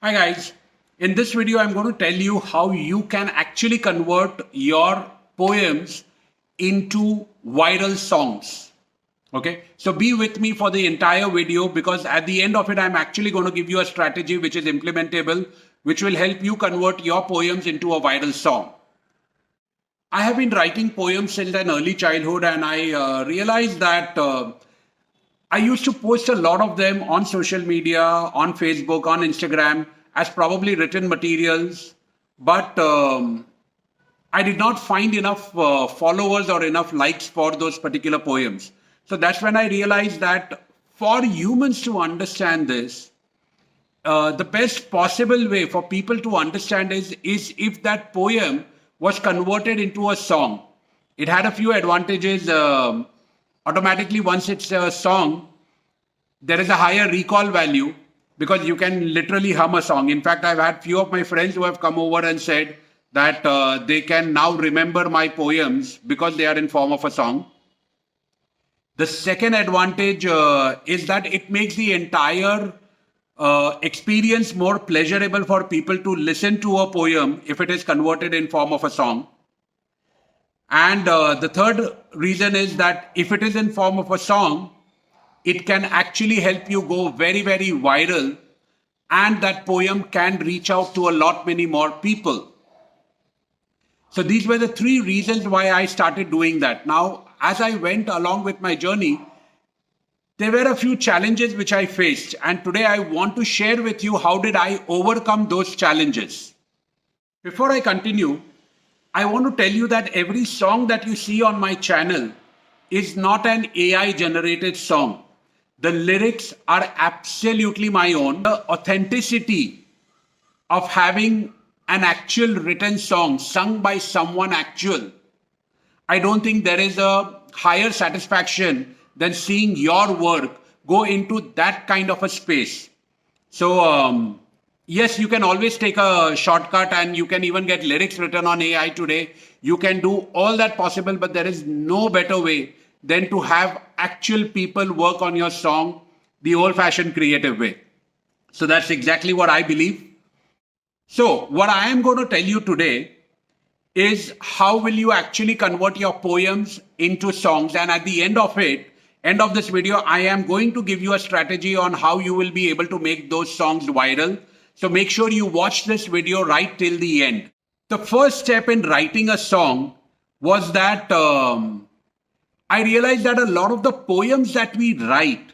Hi guys, in this video I'm going to tell you how you can actually convert your poems into viral songs. Okay, so be with me for the entire video because at the end of it I'm actually going to give you a strategy which is implementable, which will help you convert your poems into a viral song. I have been writing poems since an early childhood and I realized that I used to post a lot of them on social media, on Facebook, on Instagram as probably written materials, but I did not find enough followers or enough likes for those particular poems. So that's when I realized that for humans to understand this, the best possible way for people to understand is if that poem was converted into a song. It had a few advantages. Automatically, once it's a song, there is a higher recall value because you can literally hum a song. In fact, I've had few of my friends who have come over and said that they can now remember my poems because they are in form of a song. The second advantage is that it makes the entire experience more pleasurable for people to listen to a poem if it is converted in form of a song. And the third reason is that if it is in form of a song, it can actually help you go very, very viral, and that poem can reach out to a lot many more people. So these were the three reasons why I started doing that. Now, as I went along with my journey, there were a few challenges which I faced, and today I want to share with you how did I overcome those challenges. Before I continue, I want to tell you that every song that you see on my channel is not an AI generated song. The lyrics are absolutely my own. The authenticity of having an actual written song sung by someone actual, I don't think there is a higher satisfaction than seeing your work go into that kind of a space. So, yes, you can always take a shortcut and you can even get lyrics written on AI today. You can do all that possible, but there is no better way than to have actual people work on your song the old-fashioned creative way. So that's exactly what I believe. So what I am going to tell you today is how will you actually convert your poems into songs, and at the end of this video, I am going to give you a strategy on how you will be able to make those songs viral. So make sure you watch this video right till the end. The first step in writing a song was that I realized that a lot of the poems that we write,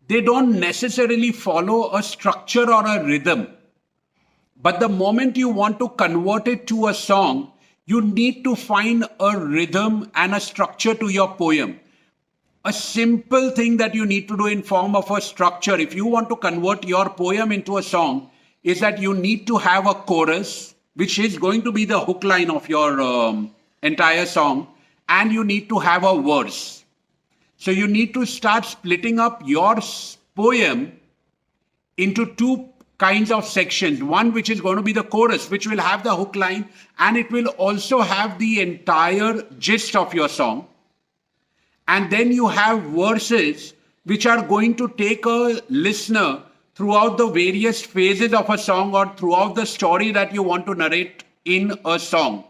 they don't necessarily follow a structure or a rhythm. But the moment you want to convert it to a song, you need to find a rhythm and a structure to your poem. A simple thing that you need to do in form of a structure, if you want to convert your poem into a song, is that you need to have a chorus, which is going to be the hook line of your entire song, and you need to have a verse. So you need to start splitting up your poem into two kinds of sections. One which is going to be the chorus, which will have the hook line, and it will also have the entire gist of your song. And then you have verses which are going to take a listener throughout the various phases of a song or throughout the story that you want to narrate in a song.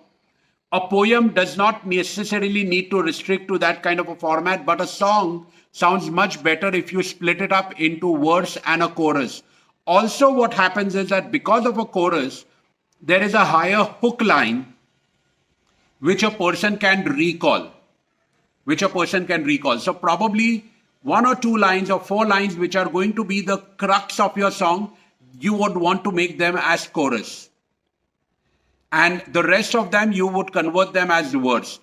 A poem does not necessarily need to restrict to that kind of a format, but a song sounds much better if you split it up into verse and a chorus. Also, what happens is that because of a chorus, there is a higher hook line which a person can recall. So probably one or two lines or four lines which are going to be the crux of your song, you would want to make them as chorus. And the rest of them, you would convert them as words.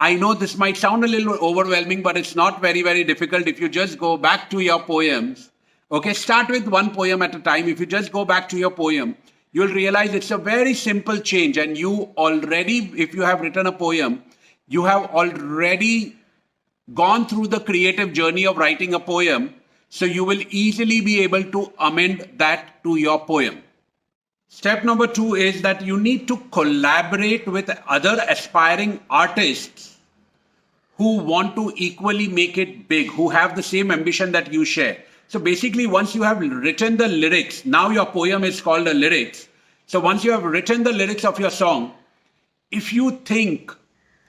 I know this might sound a little overwhelming, but it's not very, very difficult. If you just go back to your poems, okay, start with one poem at a time. If you just go back to your poem, you'll realize it's a very simple change. And you already, if you have written a poem, you have already gone through the creative journey of writing a poem. So you will easily be able to amend that to your poem. Step number 2 is that you need to collaborate with other aspiring artists who want to equally make it big, who have the same ambition that you share. So basically, once you have written the lyrics, now your poem is called a lyrics. So once you have written the lyrics of your song, if you think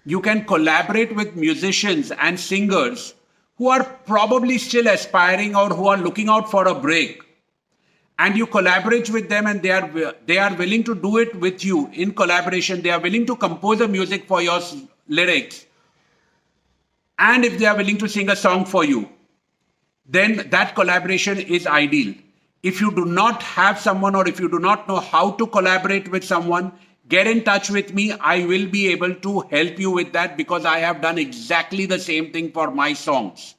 you can collaborate with musicians and singers who are probably still aspiring or who are looking out for a break, and you collaborate with them and they are willing to do it with you in collaboration, they are willing to compose a music for your lyrics, and if they are willing to sing a song for you, then that collaboration is ideal. If you do not have someone or if you do not know how to collaborate with someone, get in touch with me. I will be able to help you with that because I have done exactly the same thing for my songs.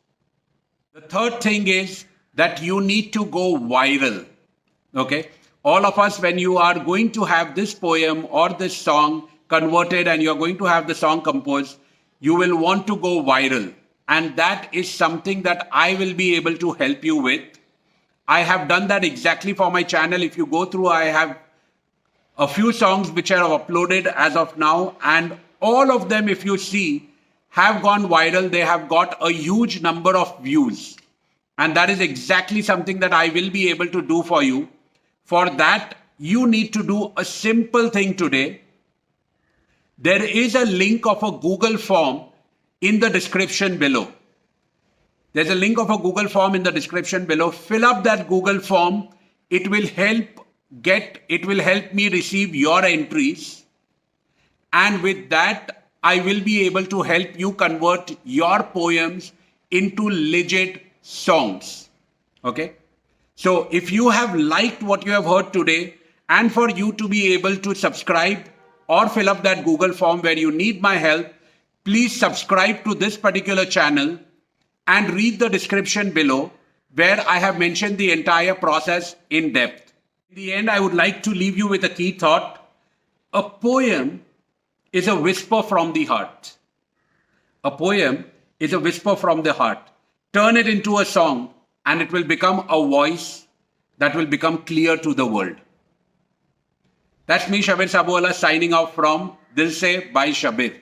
The third thing is that you need to go viral. Okay? All of us, when you are going to have this poem or this song converted and you're going to have the song composed, you will want to go viral. And that is something that I will be able to help you with. I have done that exactly for my channel. If you go through, I have a few songs which are uploaded as of now, and all of them, if you see, have gone viral. They have got a huge number of views. And that is exactly something that I will be able to do for you. For that, you need to do a simple thing today. There is a link of a Google form in the description below. There's a link of a Google form in the description below. Fill up that Google form. It will help me receive your entries. And with that, I will be able to help you convert your poems into legit songs. Okay? So if you have liked what you have heard today, and for you to be able to subscribe or fill up that Google form where you need my help, please subscribe to this particular channel and read the description below where I have mentioned the entire process in depth. In the end, I would like to leave you with a key thought. A poem is a whisper from the heart. A poem is a whisper from the heart. Turn it into a song and it will become a voice that will become clear to the world. That's me, Shabbir signing off from DilSe by Shabbir.